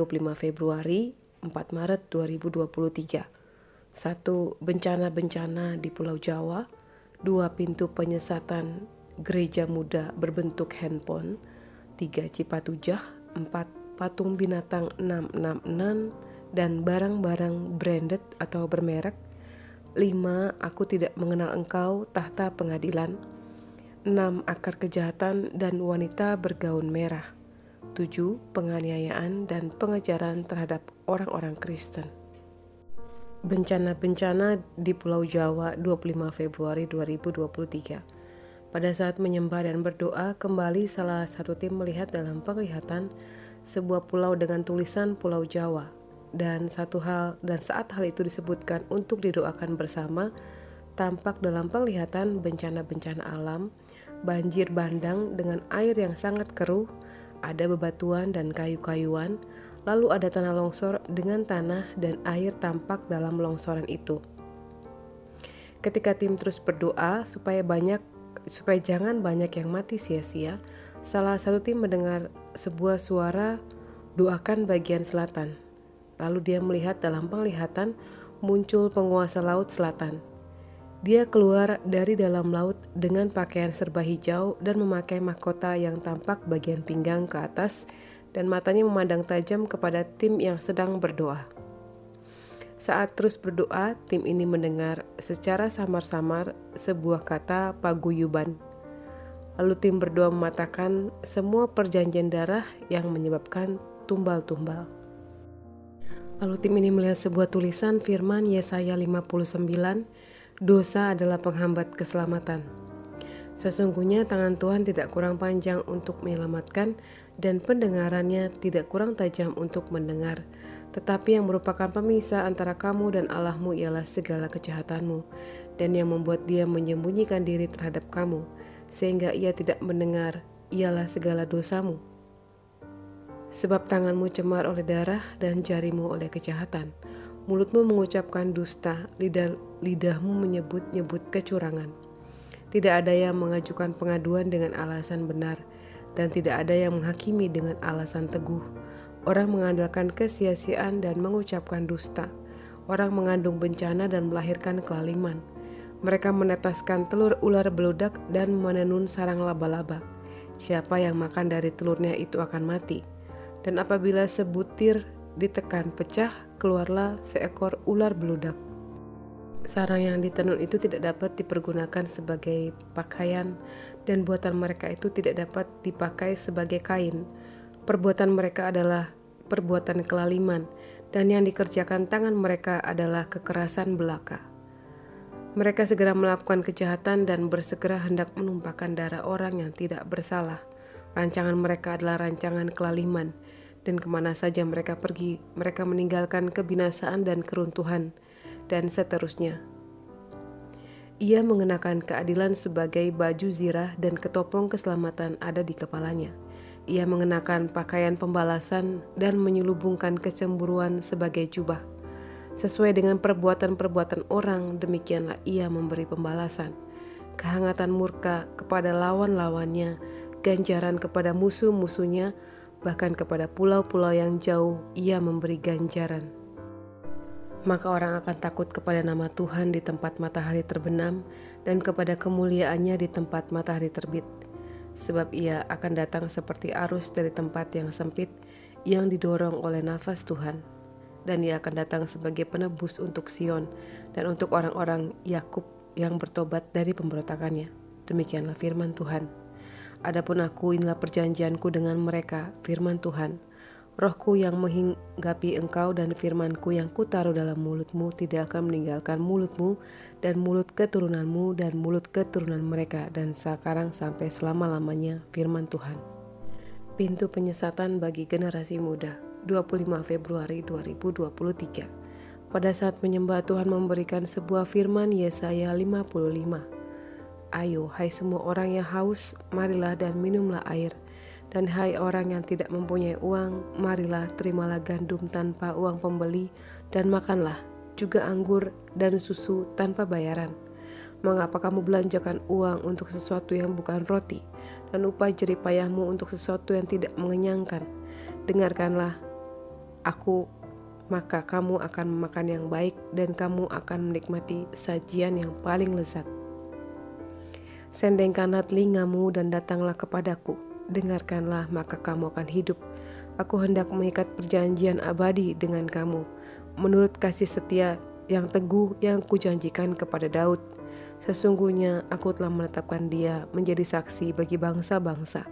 25 Februari, 4 Maret 2023. 1. Bencana-bencana di Pulau Jawa. 2. Pintu penyesatan gereja muda berbentuk handphone. 3. Cipatujah. 4. Patung binatang 666 dan barang-barang branded atau bermerek. 5. Aku tidak mengenal engkau, tahta pengadilan. 6. Akar kejahatan dan wanita bergaun merah. 7. Penganiayaan dan pengejaran terhadap orang-orang Kristen. Bencana-bencana di Pulau Jawa 25 Februari 2023. Pada saat menyembah dan berdoa, kembali salah satu tim melihat dalam penglihatan sebuah pulau dengan tulisan Pulau Jawa. Dan saat hal itu disebutkan untuk didoakan bersama, tampak dalam penglihatan bencana-bencana alam, banjir bandang dengan air yang sangat keruh, ada bebatuan dan kayu-kayuan, lalu ada tanah longsor dengan tanah dan air tampak dalam longsoran itu. Ketika tim terus berdoa supaya jangan banyak yang mati sia-sia, salah satu tim mendengar sebuah suara, "Doakan bagian selatan." Lalu dia melihat dalam penglihatan muncul penguasa laut selatan. Dia keluar dari dalam laut dengan pakaian serba hijau dan memakai mahkota yang tampak bagian pinggang ke atas, dan matanya memandang tajam kepada tim yang sedang berdoa. Saat terus berdoa, tim ini mendengar secara samar-samar sebuah kata paguyuban. Lalu tim berdoa mematahkan semua perjanjian darah yang menyebabkan tumbal-tumbal. Lalu tim ini melihat sebuah tulisan firman Yesaya 59, "Dosa adalah penghambat keselamatan. Sesungguhnya tangan Tuhan tidak kurang panjang untuk menyelamatkan dan pendengarannya tidak kurang tajam untuk mendengar. Tetapi yang merupakan pemisah antara kamu dan Allahmu ialah segala kejahatanmu, dan yang membuat dia menyembunyikan diri terhadap kamu, sehingga ia tidak mendengar ialah segala dosamu. Sebab tanganmu cemar oleh darah dan jarimu oleh kejahatan. Mulutmu mengucapkan dusta, lidahmu menyebut-nyebut kecurangan. Tidak ada yang mengajukan pengaduan dengan alasan benar, dan tidak ada yang menghakimi dengan alasan teguh. Orang mengandalkan kesia-siaan dan mengucapkan dusta. Orang mengandung bencana dan melahirkan kelaliman. Mereka menetaskan telur ular beludak dan menenun sarang laba-laba. Siapa yang makan dari telurnya itu akan mati. Dan apabila sebutir ditekan pecah, keluarlah seekor ular beludak. Sarang yang ditenun itu tidak dapat dipergunakan sebagai pakaian, dan buatan mereka itu tidak dapat dipakai sebagai kain. Perbuatan mereka adalah perbuatan kelaliman, dan yang dikerjakan tangan mereka adalah kekerasan belaka. Mereka segera melakukan kejahatan dan bersegera hendak menumpahkan darah orang yang tidak bersalah. Rancangan mereka adalah rancangan kelaliman, dan kemana saja mereka pergi, mereka meninggalkan kebinasaan dan keruntuhan, dan seterusnya. Ia mengenakan keadilan sebagai baju zirah dan ketopong keselamatan ada di kepalanya. Ia mengenakan pakaian pembalasan dan menyelubungkan kecemburuan sebagai jubah. Sesuai dengan perbuatan-perbuatan orang, demikianlah ia memberi pembalasan. Kehangatan murka kepada lawan-lawannya, ganjaran kepada musuh-musuhnya, bahkan kepada pulau-pulau yang jauh ia memberi ganjaran. Maka orang akan takut kepada nama Tuhan di tempat matahari terbenam dan kepada kemuliaannya di tempat matahari terbit. Sebab ia akan datang seperti arus dari tempat yang sempit yang didorong oleh nafas Tuhan. Dan ia akan datang sebagai penebus untuk Sion dan untuk orang-orang Yakub yang bertobat dari pemberontakannya. Demikianlah firman Tuhan. Adapun aku, inilah perjanjianku dengan mereka, firman Tuhan. Rohku yang menghinggapi engkau dan firmanku yang kutaruh dalam mulutmu tidak akan meninggalkan mulutmu dan mulut keturunanmu dan mulut keturunan mereka dan sekarang sampai selama-lamanya, firman Tuhan. Pintu penyesatan bagi generasi muda, 25 Februari 2023. Pada saat menyembah, Tuhan memberikan sebuah firman Yesaya 55. Ayo, hai semua orang yang haus, marilah dan minumlah air. Dan hai orang yang tidak mempunyai uang, marilah terimalah gandum tanpa uang pembeli, dan makanlah juga anggur dan susu tanpa bayaran. Mengapa kamu belanjakan uang untuk sesuatu yang bukan roti, dan upah jerih payahmu untuk sesuatu yang tidak mengenyangkan? Dengarkanlah, aku, maka kamu akan memakan yang baik dan kamu akan menikmati sajian yang paling lezat. Sendengkanlah telingamu dan datanglah kepadaku. Dengarkanlah, maka kamu akan hidup. Aku hendak mengikat perjanjian abadi dengan kamu, menurut kasih setia yang teguh yang kujanjikan kepada Daud. Sesungguhnya aku telah menetapkan dia menjadi saksi bagi bangsa-bangsa,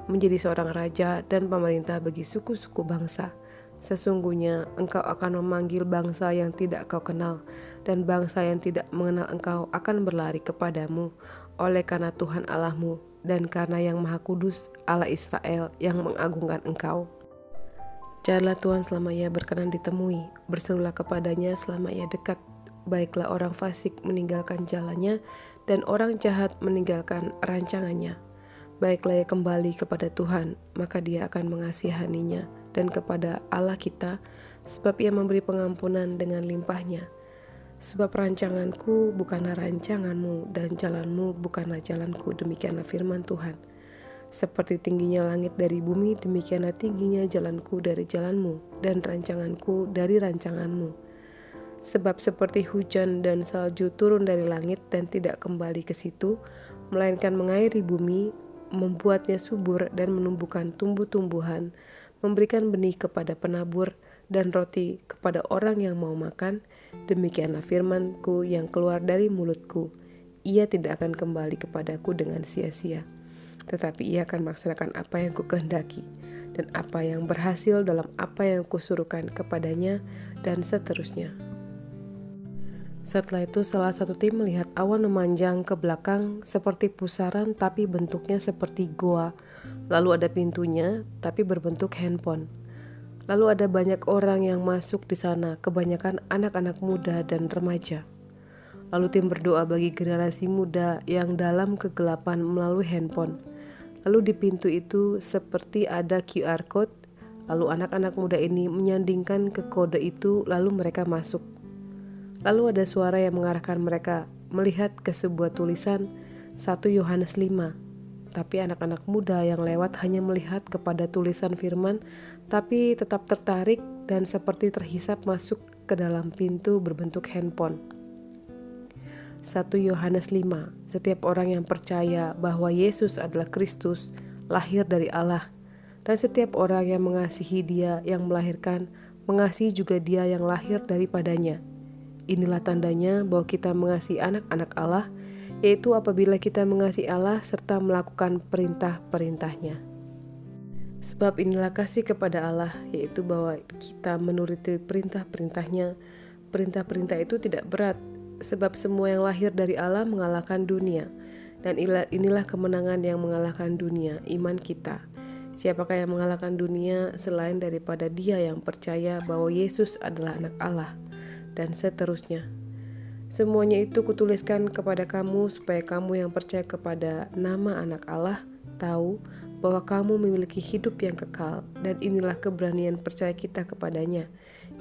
menjadi seorang raja dan pemerintah bagi suku-suku bangsa. Sesungguhnya engkau akan memanggil bangsa yang tidak kau kenal, dan bangsa yang tidak mengenal engkau akan berlari kepadamu, oleh karena Tuhan Allahmu dan karena Yang Maha Kudus Allah Israel yang mengagungkan engkau. Carilah Tuhan selama ia berkenan ditemui, berserulah kepadanya selama ia dekat. Baiklah orang fasik meninggalkan jalannya, dan orang jahat meninggalkan rancangannya. Baiklah ia kembali kepada Tuhan, maka dia akan mengasihaninya, dan kepada Allah kita, sebab ia memberi pengampunan dengan limpahnya. Sebab rancanganku bukanlah rancanganmu, dan jalanmu bukanlah jalanku, demikianlah firman Tuhan. Seperti tingginya langit dari bumi, demikianlah tingginya jalanku dari jalanmu, dan rancanganku dari rancanganmu. Sebab seperti hujan dan salju turun dari langit dan tidak kembali ke situ, melainkan mengairi bumi, membuatnya subur dan menumbuhkan tumbuh-tumbuhan, memberikan benih kepada penabur dan roti kepada orang yang mau makan, demikianlah firman-Ku yang keluar dari mulut-Ku. Ia tidak akan kembali kepadaku dengan sia-sia, tetapi ia akan melaksanakan apa yang Kukehendaki, dan apa yang berhasil dalam apa yang Kusuruhkan kepadanya, dan seterusnya. Setelah itu salah satu tim melihat awan memanjang ke belakang seperti pusaran tapi bentuknya seperti goa. Lalu ada pintunya tapi berbentuk handphone. Lalu ada banyak orang yang masuk di sana, kebanyakan anak-anak muda dan remaja. Lalu tim berdoa bagi generasi muda yang dalam kegelapan melalui handphone. Lalu di pintu itu seperti ada QR code. Lalu anak-anak muda ini menyandingkan ke kode itu, lalu mereka masuk. Lalu ada suara yang mengarahkan mereka melihat ke sebuah tulisan 1 Yohanes 5. Tapi anak-anak muda yang lewat hanya melihat kepada tulisan firman, tapi tetap tertarik dan seperti terhisap masuk ke dalam pintu berbentuk handphone. 1 Yohanes 5. Setiap orang yang percaya bahwa Yesus adalah Kristus, lahir dari Allah. Dan setiap orang yang mengasihi Dia yang melahirkan, mengasihi juga Dia yang lahir daripadanya. Inilah tandanya bahwa kita mengasihi anak-anak Allah, yaitu apabila kita mengasihi Allah serta melakukan perintah-perintahnya. Sebab inilah kasih kepada Allah, yaitu bahwa kita menuruti perintah-perintahnya. Perintah-perintah itu tidak berat, sebab semua yang lahir dari Allah mengalahkan dunia. Dan inilah kemenangan yang mengalahkan dunia, iman kita. Siapakah yang mengalahkan dunia selain daripada Dia yang percaya bahwa Yesus adalah anak Allah? Dan seterusnya. Semuanya itu kutuliskan kepada kamu supaya kamu yang percaya kepada nama anak Allah tahu bahwa kamu memiliki hidup yang kekal, dan inilah keberanian percaya kita kepadanya,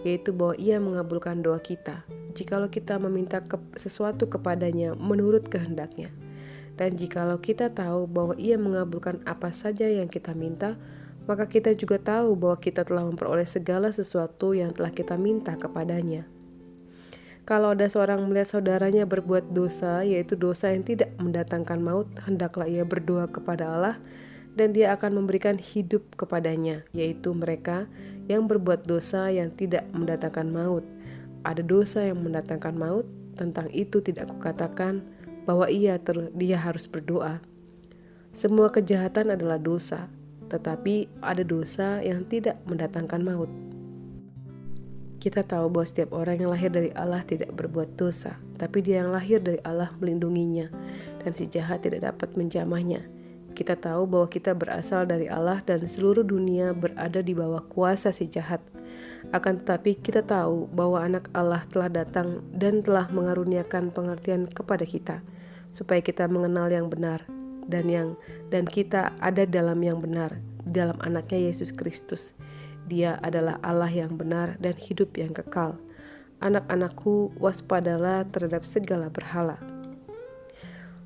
yaitu bahwa Ia mengabulkan doa kita jikalau kita meminta sesuatu kepadanya menurut kehendaknya. Dan jikalau kita tahu bahwa Ia mengabulkan apa saja yang kita minta, maka kita juga tahu bahwa kita telah memperoleh segala sesuatu yang telah kita minta kepadanya. Kalau ada seorang melihat saudaranya berbuat dosa, yaitu dosa yang tidak mendatangkan maut, hendaklah ia berdoa kepada Allah, dan Dia akan memberikan hidup kepadanya, yaitu mereka yang berbuat dosa yang tidak mendatangkan maut. Ada dosa yang mendatangkan maut, tentang itu tidak kukatakan bahwa dia harus berdoa. Semua kejahatan adalah dosa, tetapi ada dosa yang tidak mendatangkan maut. Kita tahu bahwa setiap orang yang lahir dari Allah tidak berbuat dosa, tapi Dia yang lahir dari Allah melindunginya, dan si jahat tidak dapat menjamahnya. Kita tahu bahwa kita berasal dari Allah dan seluruh dunia berada di bawah kuasa si jahat. Akan tetapi kita tahu bahwa anak Allah telah datang dan telah mengaruniakan pengertian kepada kita, supaya kita mengenal yang benar, dan kita ada dalam yang benar, dalam anaknya Yesus Kristus. Dia adalah Allah yang benar dan hidup yang kekal. Anak-anakku, waspadalah terhadap segala berhala.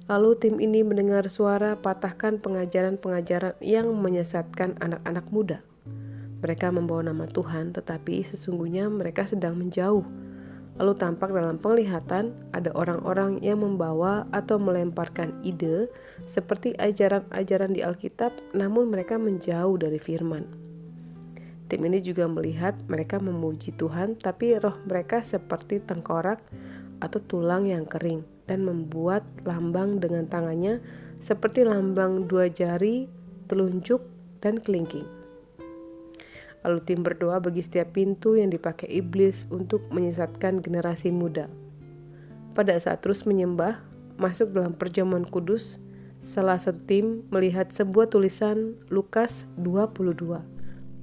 Lalu tim ini mendengar suara patahkan pengajaran-pengajaran yang menyesatkan anak-anak muda. Mereka membawa nama Tuhan, tetapi sesungguhnya mereka sedang menjauh. Lalu tampak dalam penglihatan ada orang-orang yang membawa atau melemparkan ide seperti ajaran-ajaran di Alkitab, namun mereka menjauh dari firman. Tim ini juga melihat mereka memuji Tuhan, tapi roh mereka seperti tengkorak atau tulang yang kering dan membuat lambang dengan tangannya seperti lambang 2 jari, telunjuk, dan kelingking. Lalu tim berdoa bagi setiap pintu yang dipakai iblis untuk menyesatkan generasi muda. Pada saat terus menyembah, masuk dalam perjamuan kudus, salah satu tim melihat sebuah tulisan Lukas 22.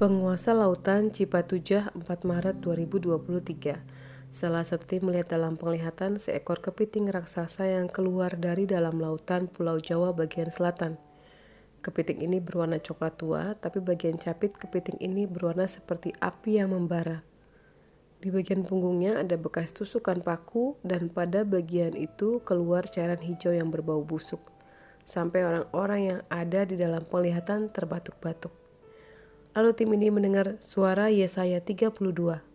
Penguasa Lautan Cipatujah 4 Maret 2023. Salah satu tim melihat dalam penglihatan seekor kepiting raksasa yang keluar dari dalam lautan Pulau Jawa bagian selatan. Kepiting ini berwarna coklat tua, tapi bagian capit kepiting ini berwarna seperti api yang membara. Di bagian punggungnya ada bekas tusukan paku, dan pada bagian itu keluar cairan hijau yang berbau busuk, sampai orang-orang yang ada di dalam penglihatan terbatuk-batuk. Lalu tim ini mendengar suara Yesaya 32.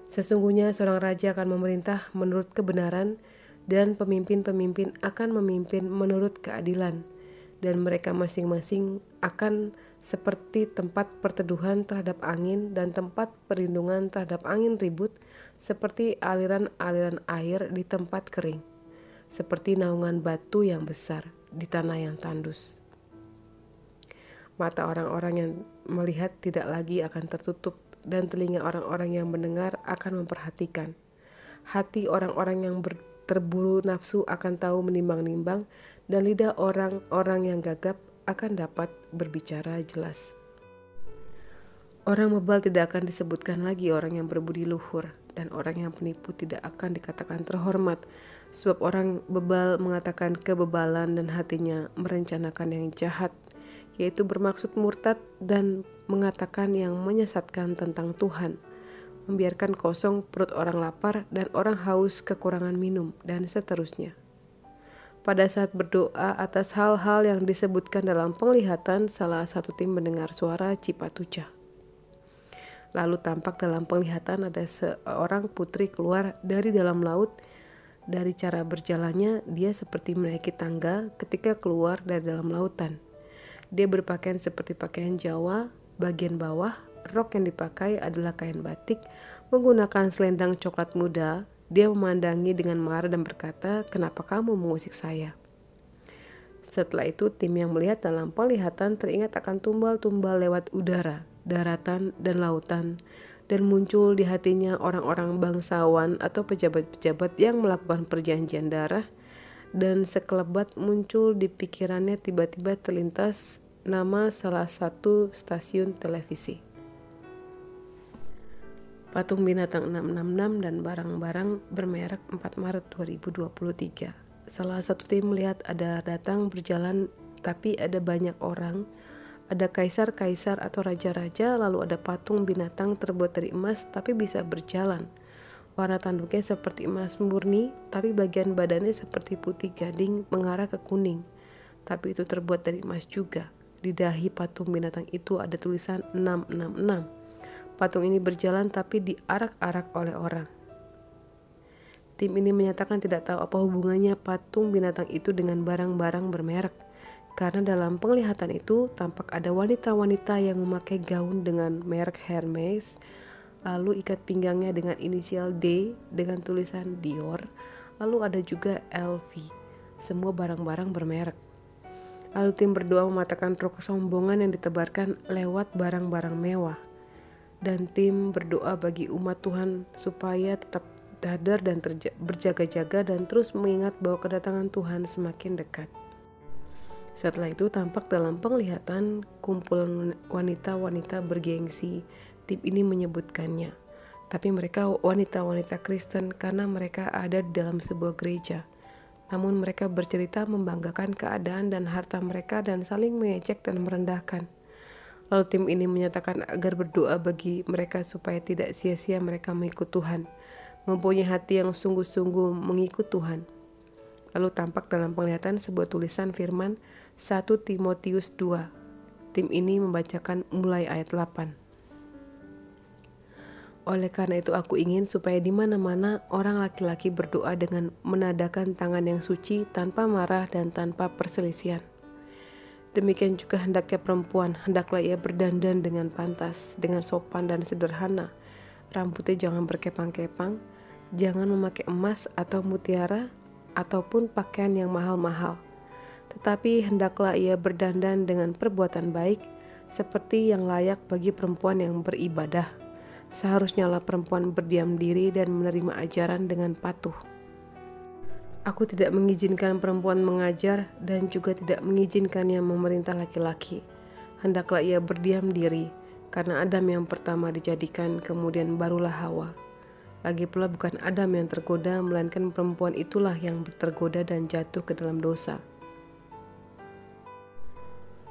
Sesungguhnya seorang raja akan memerintah menurut kebenaran, dan pemimpin-pemimpin akan memimpin menurut keadilan. Dan mereka masing-masing akan seperti tempat perteduhan terhadap angin dan tempat perlindungan terhadap angin ribut, seperti aliran-aliran air di tempat kering, seperti naungan batu yang besar di tanah yang tandus. Mata orang-orang yang melihat tidak lagi akan tertutup, dan telinga orang-orang yang mendengar akan memperhatikan. Hati orang-orang yang terburu nafsu akan tahu menimbang-nimbang, dan lidah orang-orang yang gagap akan dapat berbicara jelas. Orang bebal tidak akan disebutkan lagi orang yang berbudi luhur, dan orang yang penipu tidak akan dikatakan terhormat, sebab orang bebal mengatakan kebebalan dan hatinya merencanakan yang jahat, yaitu bermaksud murtad dan mengatakan yang menyesatkan tentang Tuhan, membiarkan kosong perut orang lapar dan orang haus kekurangan minum, dan seterusnya. Pada saat berdoa atas hal-hal yang disebutkan dalam penglihatan, salah satu tim mendengar suara Cipatujah. Lalu tampak dalam penglihatan ada seorang putri keluar dari dalam laut. Dari cara berjalannya, dia seperti menaiki tangga ketika keluar dari dalam lautan. Dia berpakaian seperti pakaian Jawa, bagian bawah, rok yang dipakai adalah kain batik, menggunakan selendang coklat muda. Dia memandangi dengan marah dan berkata, "Kenapa kamu mengusik saya?" Setelah itu tim yang melihat dalam penglihatan teringat akan tumbal-tumbal lewat udara, daratan, dan lautan, dan muncul di hatinya orang-orang bangsawan atau pejabat-pejabat yang melakukan perjanjian darah, dan sekelebat muncul di pikirannya tiba-tiba terlintas nama salah satu stasiun televisi. Patung binatang 666 dan barang-barang bermerek 4 Maret 2023. Salah satu tim melihat ada datang berjalan, tapi ada banyak orang, ada kaisar-kaisar atau raja-raja, lalu ada patung binatang terbuat dari emas tapi bisa berjalan. Warna tanduknya seperti emas murni, tapi bagian badannya seperti putih gading mengarah ke kuning, tapi itu terbuat dari emas juga. Di dahi patung binatang itu ada tulisan 666. Patung ini berjalan tapi diarak-arak oleh orang. Tim ini menyatakan tidak tahu apa hubungannya patung binatang itu dengan barang-barang bermerek, karena dalam penglihatan itu tampak ada wanita-wanita yang memakai gaun dengan merek Hermes, lalu ikat pinggangnya dengan inisial D dengan tulisan Dior, lalu ada juga LV, semua barang-barang bermerek. Lalu tim berdoa mematakan roh kesombongan yang ditebarkan lewat barang-barang mewah. Dan tim berdoa bagi umat Tuhan supaya tetap sadar dan berjaga-jaga dan terus mengingat bahwa kedatangan Tuhan semakin dekat. Setelah itu tampak dalam penglihatan kumpulan wanita-wanita bergengsi. Tim ini menyebutkannya, tapi mereka wanita-wanita Kristen karena mereka ada di dalam sebuah gereja. Namun mereka bercerita membanggakan keadaan dan harta mereka dan saling mengejek dan merendahkan. Lalu tim ini menyatakan agar berdoa bagi mereka supaya tidak sia-sia mereka mengikut Tuhan, mempunyai hati yang sungguh-sungguh mengikut Tuhan. Lalu tampak dalam penglihatan sebuah tulisan firman 1 Timotius 2. Tim ini membacakan mulai ayat 8. Oleh karena itu aku ingin supaya di mana-mana orang laki-laki berdoa dengan menadakan tangan yang suci tanpa marah dan tanpa perselisihan. Demikian juga hendaknya perempuan, hendaklah ia berdandan dengan pantas, dengan sopan dan sederhana. Rambutnya jangan berkepang-kepang, jangan memakai emas atau mutiara, ataupun pakaian yang mahal-mahal. Tetapi hendaklah ia berdandan dengan perbuatan baik, seperti yang layak bagi perempuan yang beribadah. Seharusnya lah perempuan berdiam diri dan menerima ajaran dengan patuh. Aku tidak mengizinkan perempuan mengajar dan juga tidak mengizinkannya memerintah laki-laki. Hendaklah ia berdiam diri, karena Adam yang pertama dijadikan, kemudian barulah Hawa. Lagi pula bukan Adam yang tergoda, melainkan perempuan itulah yang tergoda dan jatuh ke dalam dosa.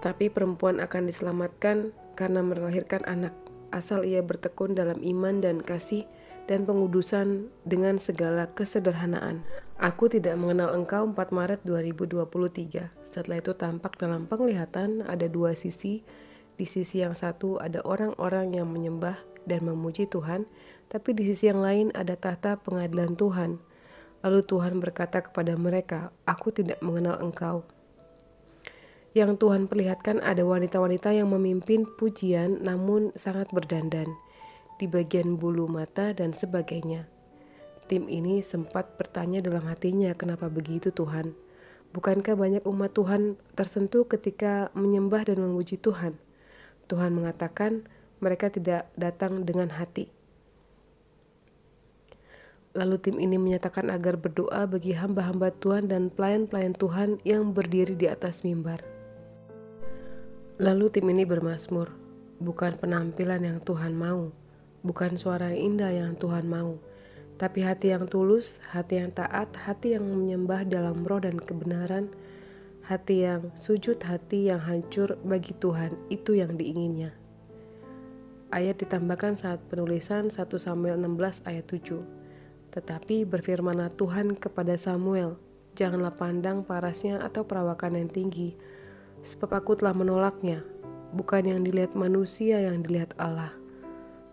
Tapi perempuan akan diselamatkan karena melahirkan anak, asal ia bertekun dalam iman dan kasih dan pengudusan dengan segala kesederhanaan. Aku tidak mengenal engkau 4 Maret 2023. Setelah itu tampak dalam penglihatan ada dua sisi. Di sisi yang satu ada orang-orang yang menyembah dan memuji Tuhan, tapi di sisi yang lain ada tahta pengadilan Tuhan. Lalu Tuhan berkata kepada mereka, "Aku tidak mengenal engkau." Yang Tuhan perlihatkan ada wanita-wanita yang memimpin pujian namun sangat berdandan di bagian bulu mata dan sebagainya. Tim ini sempat bertanya dalam hatinya, kenapa begitu Tuhan? Bukankah banyak umat Tuhan tersentuh ketika menyembah dan memuji Tuhan? Tuhan mengatakan mereka tidak datang dengan hati. Lalu tim ini menyatakan agar berdoa bagi hamba-hamba Tuhan dan pelayan-pelayan Tuhan yang berdiri di atas mimbar. Lalu tim ini bermazmur, bukan penampilan yang Tuhan mau, bukan suara yang indah yang Tuhan mau, tapi hati yang tulus, hati yang taat, hati yang menyembah dalam roh dan kebenaran, hati yang sujud, hati yang hancur bagi Tuhan, itu yang diinginnya. Ayat ditambahkan saat penulisan 1 Samuel 16 ayat 7. Tetapi berfirmanlah Tuhan kepada Samuel, janganlah pandang parasnya atau perawakan yang tinggi, sebab aku telah menolaknya. Bukan yang dilihat manusia, yang dilihat Allah.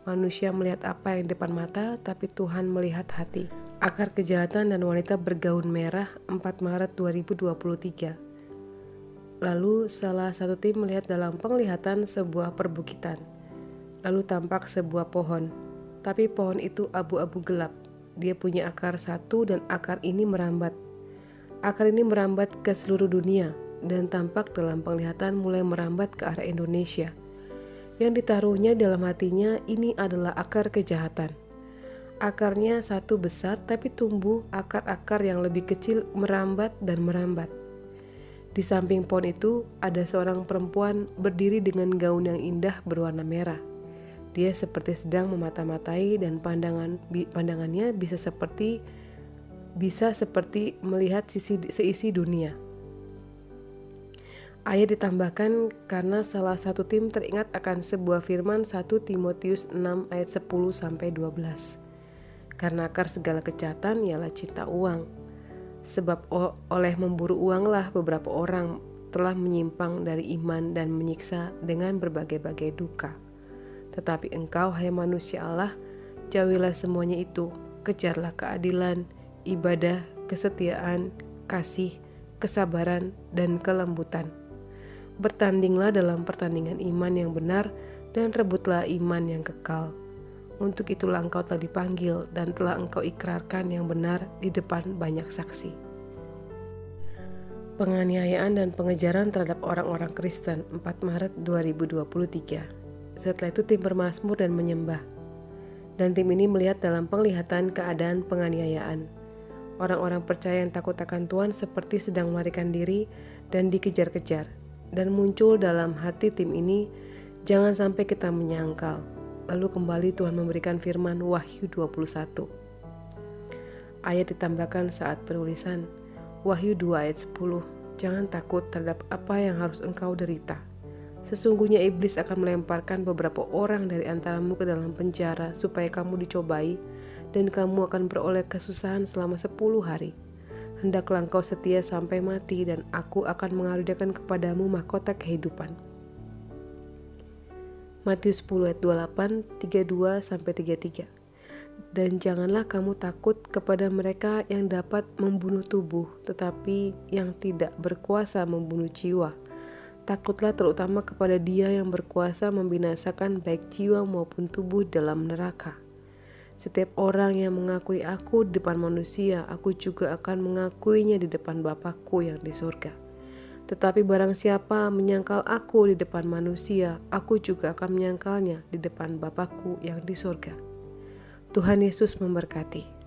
Manusia melihat apa yang di depan mata, tapi Tuhan melihat hati. Akar kejahatan dan wanita bergaun merah 4 Maret 2023. Lalu salah satu tim melihat dalam penglihatan sebuah perbukitan. Lalu tampak sebuah pohon, tapi pohon itu abu-abu gelap. Dia punya akar satu dan akar ini merambat. Akar ini merambat ke seluruh dunia dan tampak dalam penglihatan mulai merambat ke arah Indonesia. Yang ditaruhnya dalam hatinya ini adalah akar kejahatan. Akarnya satu besar tapi tumbuh akar-akar yang lebih kecil merambat dan merambat. Di samping pohon itu ada seorang perempuan berdiri dengan gaun yang indah berwarna merah. Dia seperti sedang memata-matai dan pandangannya bisa seperti melihat seisi dunia. Ayat ditambahkan karena salah satu tim teringat akan sebuah firman 1 Timotius 6 ayat 10-12. Karena akar segala kejahatan ialah cinta uang. Sebab oleh memburu uanglah beberapa orang telah menyimpang dari iman dan menyiksa dengan berbagai-bagai duka. Tetapi engkau, hai manusia Allah, jauhilah semuanya itu. Kejarlah keadilan, ibadah, kesetiaan, kasih, kesabaran, dan kelembutan. Bertandinglah dalam pertandingan iman yang benar dan rebutlah iman yang kekal. Untuk itulah engkau telah dipanggil dan telah engkau ikrarkan yang benar di depan banyak saksi. Penganiayaan dan pengejaran terhadap orang-orang Kristen 4 Maret 2023. Setelah itu tim bermazmur dan menyembah. Dan tim ini melihat dalam penglihatan keadaan penganiayaan. Orang-orang percaya yang takut akan Tuhan seperti sedang melarikan diri dan dikejar-kejar. Dan muncul dalam hati tim ini, jangan sampai kita menyangkal. Lalu kembali Tuhan memberikan firman Wahyu 21. Ayat ditambahkan saat penulisan Wahyu 2 ayat 10. Jangan takut terhadap apa yang harus engkau derita. Sesungguhnya iblis akan melemparkan beberapa orang dari antaramu ke dalam penjara supaya kamu dicobai dan kamu akan beroleh kesusahan selama 10 hari. Hendaklah engkau setia sampai mati dan aku akan mengaruniakan kepadamu mahkota kehidupan. Matius 10 ayat 28, 32-33. Dan janganlah kamu takut kepada mereka yang dapat membunuh tubuh, tetapi yang tidak berkuasa membunuh jiwa. Takutlah terutama kepada Dia yang berkuasa membinasakan baik jiwa maupun tubuh dalam neraka. Setiap orang yang mengakui aku di depan manusia, aku juga akan mengakuinya di depan Bapa-Ku yang di surga. Tetapi barang siapa menyangkal aku di depan manusia, aku juga akan menyangkalnya di depan Bapa-Ku yang di surga. Tuhan Yesus memberkati.